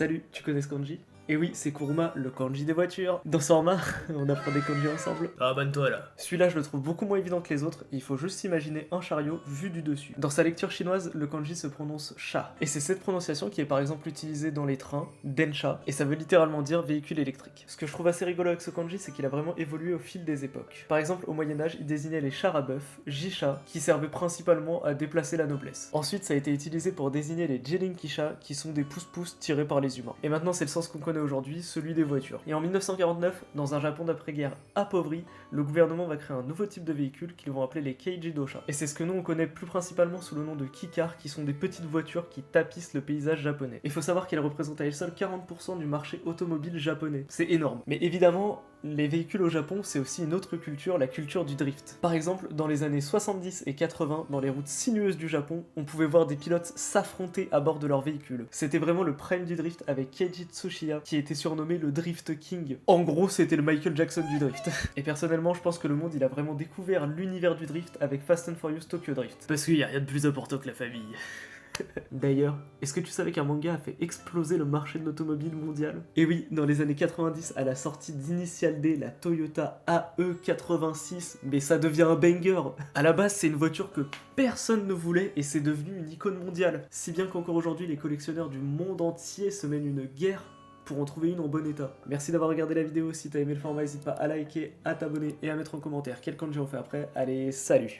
Salut, tu connais ce kanji? Et oui, c'est Kuruma, le kanji des voitures. Dans Sorma, on apprend des kanji ensemble. Ah, abonne-toi là. Celui-là, je le trouve beaucoup moins évident que les autres, il faut juste s'imaginer un chariot vu du dessus. Dans sa lecture chinoise, le kanji se prononce sha. Et c'est cette prononciation qui est par exemple utilisée dans les trains, densha, et ça veut littéralement dire véhicule électrique. Ce que je trouve assez rigolo avec ce kanji, c'est qu'il a vraiment évolué au fil des époques. Par exemple, au Moyen-Âge, il désignait les chars à bœuf, jisha, qui servaient principalement à déplacer la noblesse. Ensuite, ça a été utilisé pour désigner les jelinkisha, qui sont des pousse-pousse tirés par les humains. Et maintenant, c'est le sens qu'on connaît aujourd'hui, celui des voitures. Et en 1949, dans un Japon d'après-guerre appauvri, le gouvernement va créer un nouveau type de véhicule qu'ils vont appeler les Keiji Dosha. Et c'est ce que nous on connaît plus principalement sous le nom de Kikar, qui sont des petites voitures qui tapissent le paysage japonais. Il faut savoir qu'elles représentent à elles seules 40% du marché automobile japonais. C'est énorme. Mais évidemment, les véhicules au Japon, c'est aussi une autre culture, la culture du drift. Par exemple, dans les années 70 et 80, dans les routes sinueuses du Japon, on pouvait voir des pilotes s'affronter à bord de leurs véhicules. C'était vraiment le prime du drift avec Keiji Tsuchiya, qui était surnommé le Drift King. En gros, c'était le Michael Jackson du drift. Et personnellement, je pense que le monde, il a vraiment découvert l'univers du drift avec Fast and Furious Tokyo Drift. Parce qu'il y a rien de plus important que la famille. D'ailleurs, est-ce que tu savais qu'un manga a fait exploser le marché de l'automobile mondial? Et oui, dans les années 90, à la sortie d'Initial D, la Toyota AE86, mais ça devient un banger. À la base, c'est une voiture que personne ne voulait et c'est devenu une icône mondiale. Si bien qu'encore aujourd'hui, les collectionneurs du monde entier se mènent une guerre pour en trouver une en bon état. Merci d'avoir regardé la vidéo, si t'as aimé le format, n'hésite pas à liker, à t'abonner et à mettre en commentaire quel kanji on fait après. Allez, salut!